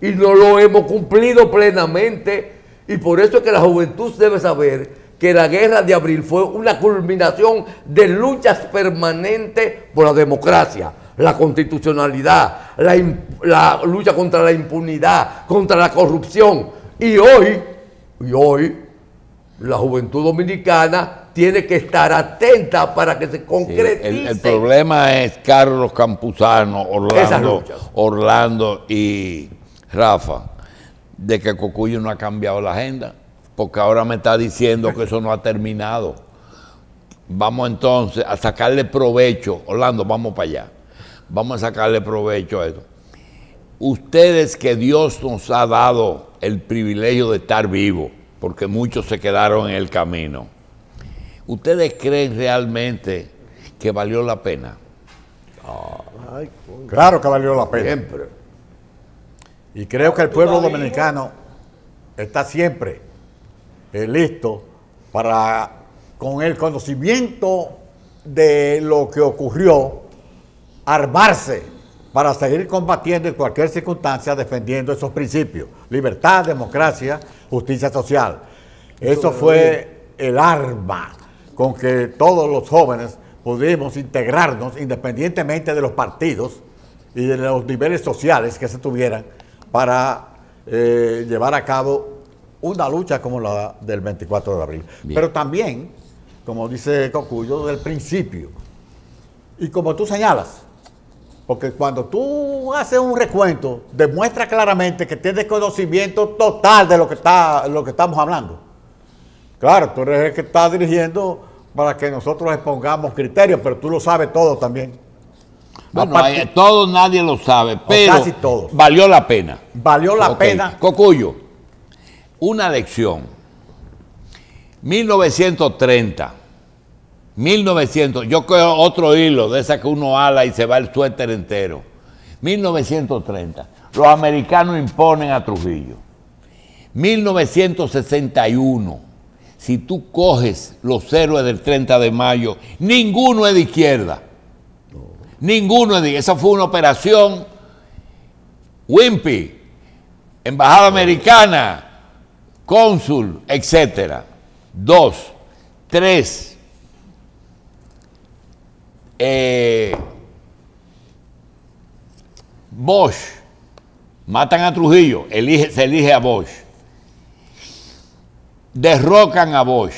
y no lo hemos cumplido plenamente. Y por eso es que la juventud debe saber que la Guerra de Abril fue una culminación de luchas permanentes por la democracia, la constitucionalidad, la lucha contra la impunidad, contra la corrupción. Y hoy, la juventud dominicana tiene que estar atenta para que se concretice. El problema es Carlos Campuzano, Esas luchas. Orlando y Rafa, de que Cocuyo no ha cambiado la agenda, porque ahora me está diciendo que eso no ha terminado. Vamos entonces a sacarle provecho. Orlando, vamos para allá. Vamos a sacarle provecho a eso. Ustedes, que Dios nos ha dado el privilegio de estar vivos, porque muchos se quedaron en el camino, ¿ustedes creen realmente que valió la pena? Claro que valió la pena. Siempre. Y creo que el pueblo dominicano está siempre listo para, con el conocimiento de lo que ocurrió, armarse para seguir combatiendo en cualquier circunstancia, defendiendo esos principios: libertad, democracia, justicia social. Eso fue el arma con que todos los jóvenes pudimos integrarnos, independientemente de los partidos y de los niveles sociales que se tuvieran, para llevar a cabo una lucha como la del 24 de abril. Bien. Pero también, como dice Cocuyo, del principio. Y como tú señalas, porque cuando tú haces un recuento, demuestra claramente que tienes conocimiento total de lo que estamos hablando. Claro, tú eres el que está dirigiendo para que nosotros expongamos criterios, pero tú lo sabes todo también. Bueno, todo nadie lo sabe, pero casi todos. valió la pena. Valió la Ok. pena. Cocuyo, una lección. 1930. 1900, yo creo otro hilo de esa que uno ala y se va el suéter entero. 1930. Los americanos imponen a Trujillo. 1961. Si tú coges los héroes del 30 de mayo, ninguno es de izquierda. Ninguno es de... Esa fue una operación Wimpy, embajada americana, cónsul, etcétera. 2, 3. Bosch, matan a Trujillo, se elige a Bosch. Derrocan a Bosch.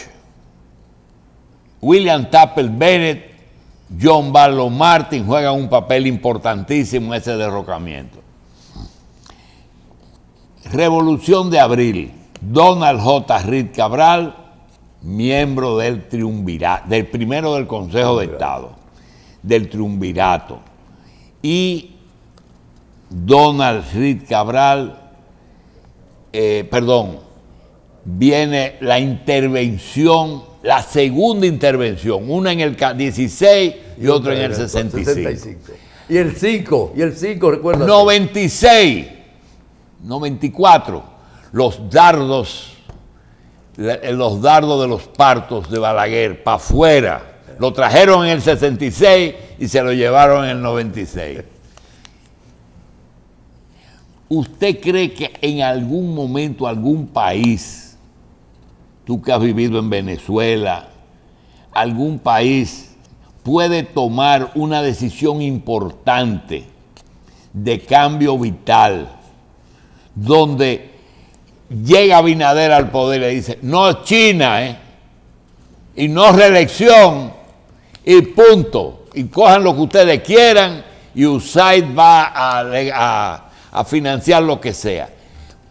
William Tappel Bennett, John Barlow Martin juegan un papel importantísimo en ese derrocamiento. Revolución de Abril. Donald J. Reed Cabral, miembro del triunvirato, del primero del Consejo de Estado, del triunvirato. Y Donald Reed Cabral, viene la intervención, la segunda intervención, una en el 16 y otra en el 65. Y el 5, recuerda. 96, 94, los dardos de los partos de Balaguer para afuera, lo trajeron en el 66 y se lo llevaron en el 96. ¿Usted cree que en algún momento algún país, tú que has vivido en Venezuela, algún país puede tomar una decisión importante de cambio vital, donde llega Abinader al poder y le dice, no es China, y no reelección, y punto. Y cojan lo que ustedes quieran y USAID va a financiar lo que sea.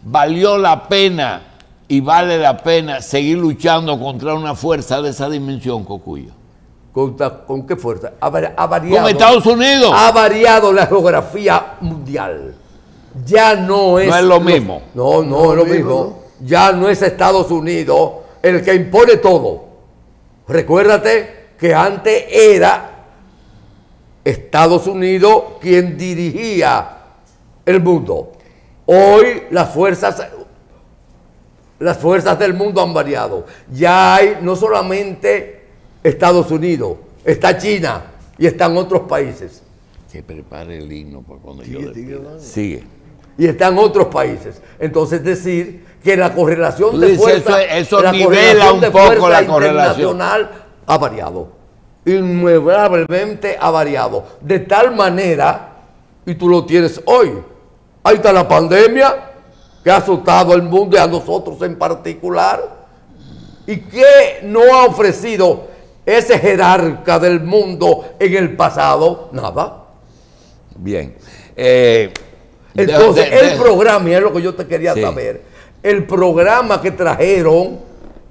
Valió la pena y vale la pena seguir luchando contra una fuerza de esa dimensión, Cocuyo. ¿Con qué fuerza? Ha variado. Con Estados Unidos. Ha variado la geografía mundial. Ya no es... No es lo mismo. No es lo mismo. Ya no es Estados Unidos el que impone todo. Recuérdate que antes era Estados Unidos quien dirigía el mundo. Hoy las fuerzas del mundo han variado. Ya hay no solamente Estados Unidos, está China y están otros países. Que prepare el himno para cuando yo Sigue. Sigue. Y están otros países. Entonces decir que la correlación Tú de dices, fuerza, eso la nivela correlación un de poco fuerza la correlación. internacional ha variado. Inmueblemente ha variado. De tal manera, y tú lo tienes hoy, ahí está la pandemia que ha azotado al mundo y a nosotros en particular. ¿Y qué no ha ofrecido ese jerarca del mundo en el pasado? Nada. Bien. Entonces, el programa, y es lo que yo te quería saber, el programa que trajeron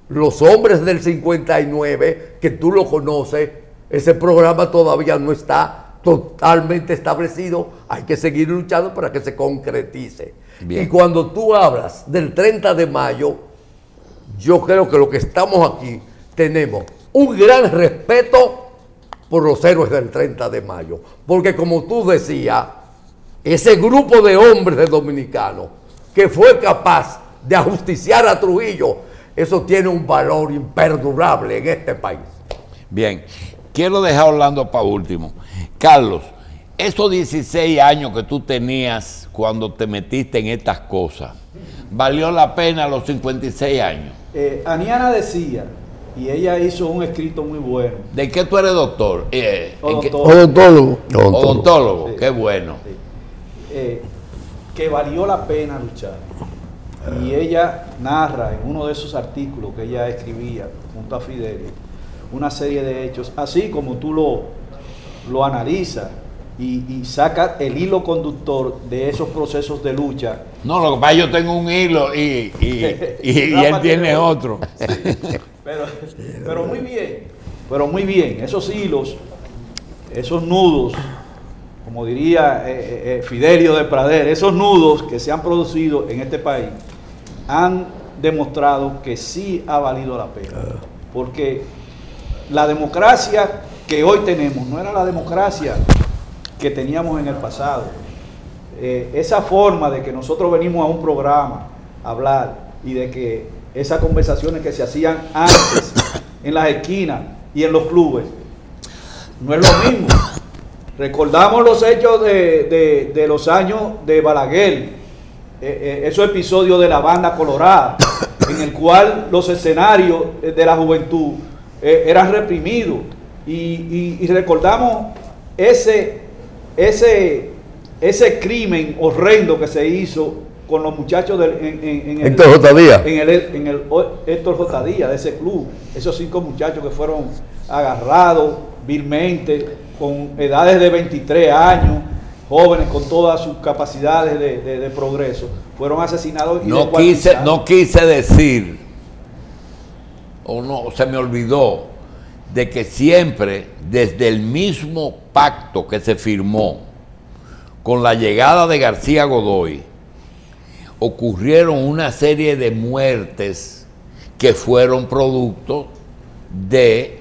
los hombres del 59, que tú lo conoces, ese programa todavía no está totalmente establecido, hay que seguir luchando para que se concretice. Bien. Y cuando tú hablas del 30 de mayo, yo creo que los que estamos aquí tenemos un gran respeto por los héroes del 30 de mayo, porque como tú decías, ese grupo de hombres de dominicanos que fue capaz de ajusticiar a Trujillo, eso tiene un valor imperdurable en este país. Bien, quiero dejar Orlando para último. Carlos, esos 16 años que tú tenías cuando te metiste en estas cosas, ¿valió la pena los 56 años? Aniana decía, y ella hizo un escrito muy bueno. ¿De qué tú eres doctor? Odontólogo. Odontólogo, Sí. qué bueno. Sí. Que valió la pena luchar. Y ella narra en uno de esos artículos que ella escribía junto a Fidelio una serie de hechos, así como tú lo analizas y sacas el hilo conductor de esos procesos de lucha. No, lo que pasa es que yo tengo un hilo y él tiene otro. Sí. Pero muy bien, esos hilos, esos nudos, como diría Fidelio de Prader, esos nudos que se han producido en este país han demostrado que sí ha valido la pena. Porque la democracia que hoy tenemos no era la democracia que teníamos en el pasado. Esa forma de que nosotros venimos a un programa a hablar y de que esas conversaciones que se hacían antes en las esquinas y en los clubes no es lo mismo. Recordamos los hechos de los años de Balaguer, esos episodios de la banda colorada, en el cual los escenarios de la juventud eran reprimidos, y recordamos ese crimen horrendo que se hizo con los muchachos en el Héctor J. Díaz. en el Héctor J. Díaz, de ese club, esos 5 muchachos que fueron agarrados vilmente, con edades de 23 años, jóvenes con todas sus capacidades de progreso, fueron asesinados y No quise decir, o no, se me olvidó, de que siempre, desde el mismo pacto que se firmó con la llegada de García Godoy, ocurrieron una serie de muertes que fueron producto de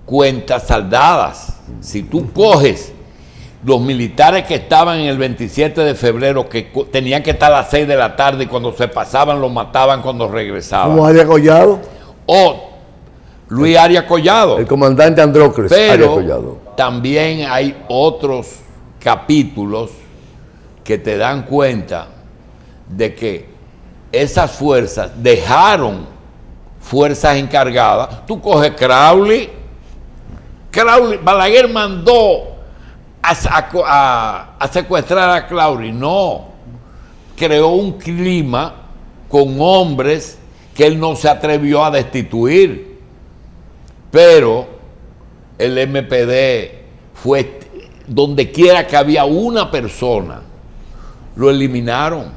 cuentas saldadas. Si tú coges los militares que estaban en el 27 de febrero, que tenían que estar a las 6 de la tarde y cuando se pasaban los mataban cuando regresaban. Como Arias Collado. O Luis Arias Collado. El comandante Andrócles Arias Pero Collado. también hay otros capítulos que te dan cuenta de que esas fuerzas dejaron fuerzas encargadas. Tú coges Crowley, Balaguer mandó a secuestrar a Crowley, no. creó un clima con hombres que él no se atrevió a destituir. Pero el MPD fue, donde quiera que había una persona, lo eliminaron,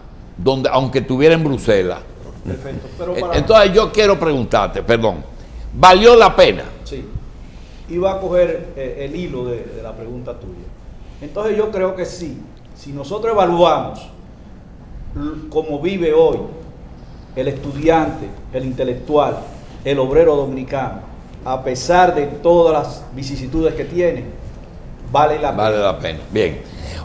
aunque estuviera en Bruselas. Perfecto. Pero Entonces yo quiero preguntarte, perdón, ¿valió la pena? Sí, iba a coger el hilo de la pregunta tuya. Entonces yo creo que sí, si nosotros evaluamos cómo vive hoy el estudiante, el intelectual, el obrero dominicano, a pesar de todas las vicisitudes que tiene, vale la pena. Vale la pena. Bien.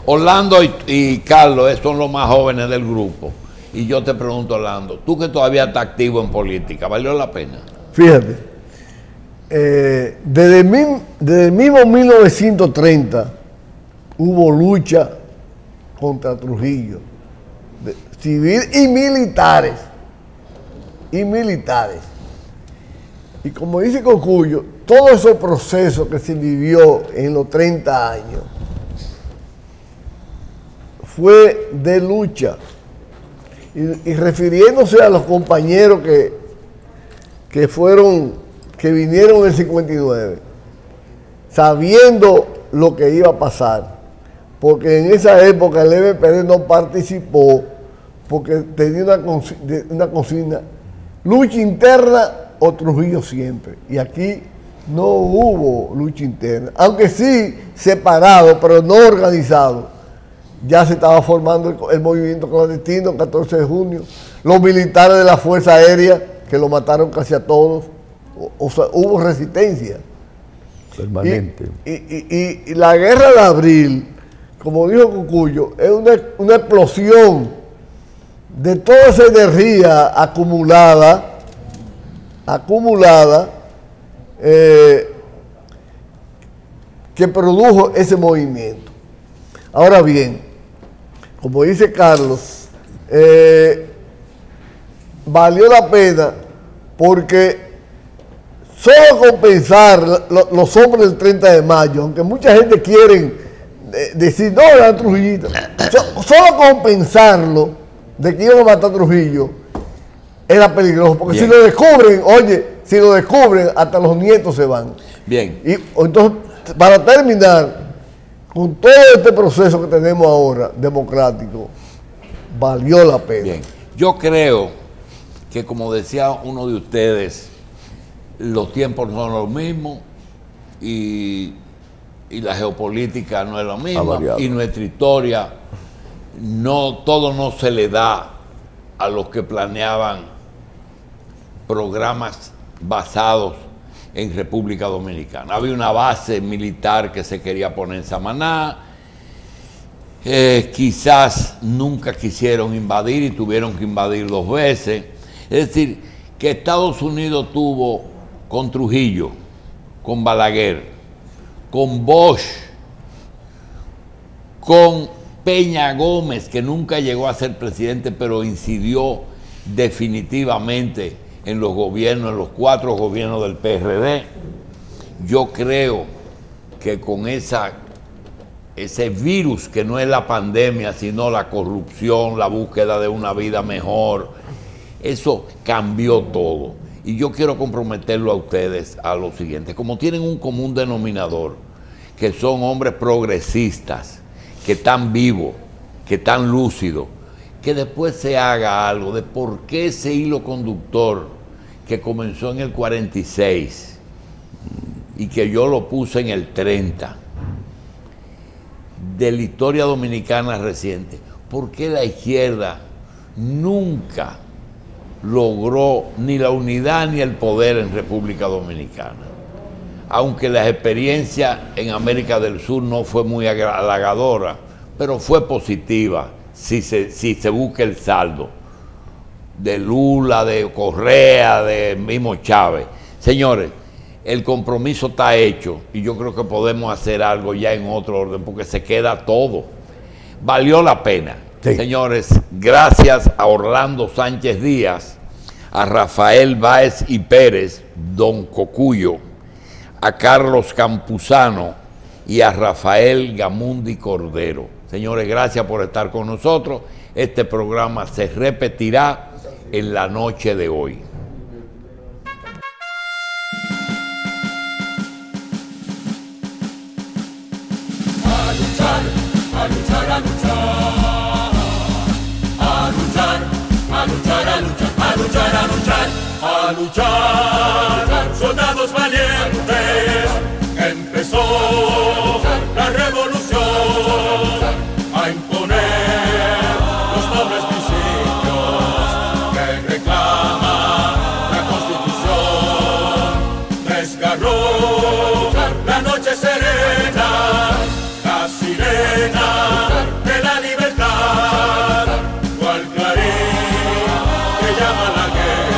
Orlando y Carlos son los más jóvenes del grupo. Y yo te pregunto, Orlando, tú que todavía estás activo en política, ¿valió la pena? Fíjate, desde el mismo 1930 hubo lucha contra Trujillo, civil y militares. Y como dice Cocuyo, todos esos procesos que se vivió en los 30 años fue de lucha. Y refiriéndose a los compañeros que vinieron en el 59, sabiendo lo que iba a pasar, porque en esa época el MPD no participó porque tenía una consigna, lucha interna o Trujillo siempre. Y aquí no hubo lucha interna, aunque sí separado, pero no organizado. Ya se estaba formando el movimiento clandestino el 14 de junio. Los militares de la Fuerza Aérea, que lo mataron casi a todos. O sea, hubo resistencia. Permanente. Y la guerra de abril, como dijo Cucuyo, es una explosión de toda esa energía acumulada, que produjo ese movimiento. Ahora bien, como dice Carlos, valió la pena porque solo con pensar los hombres del 30 de mayo, aunque mucha gente quiere decir, no, era Trujillo, solo con pensarlo de que iban a matar a Trujillo, era peligroso, porque Bien. si lo descubren, si lo descubren, hasta los nietos se van. Bien. Y entonces, para terminar, con todo este proceso que tenemos ahora, democrático, valió la pena. Bien. Yo creo que, como decía uno de ustedes, los tiempos no son los mismos y la geopolítica no es la misma y nuestra historia, todo no se le da a los que planeaban programas basados en República Dominicana. Había una base militar que se quería poner en Samaná, quizás nunca quisieron invadir y tuvieron que invadir 2 veces. Es decir, que Estados Unidos tuvo con Trujillo, con Balaguer, con Bosch, con Peña Gómez, que nunca llegó a ser presidente, pero incidió definitivamente en los gobiernos, en los 4 gobiernos del PRD. Yo creo que con ese virus, que no es la pandemia, sino la corrupción, la búsqueda de una vida mejor, eso cambió todo. Y yo quiero comprometerlo a ustedes a lo siguiente: como tienen un común denominador, que son hombres progresistas, que están vivos, que están lúcidos, que después se haga algo de por qué ese hilo conductor que comenzó en el 46 y que yo lo puse en el 30 de la historia dominicana reciente, por qué la izquierda nunca logró ni la unidad ni el poder en República Dominicana, aunque la experiencia en América del Sur no fue muy halagadora, pero fue positiva si se busca el saldo de Lula, de Correa, de mismo Chávez. Señores, el compromiso está hecho y yo creo que podemos hacer algo ya en otro orden, porque se queda todo. Valió la pena. Sí. Señores, gracias a Orlando Sánchez Díaz, a Rafael Báez y Pérez, don Cocuyo, a Carlos Campuzano y a Rafael Gamundi Cordero. Señores, gracias por estar con nosotros. Este programa se repetirá en la noche de hoy. A luchar, a luchar, a luchar. A luchar, a luchar, a luchar, a luchar, a luchar. A luchar, soldados valientes. Empezó la revolución a imponer los nobles principios que reclama la Constitución. Desgarró la noche serena, la sirena de la libertad, cual clarín que llama la guerra.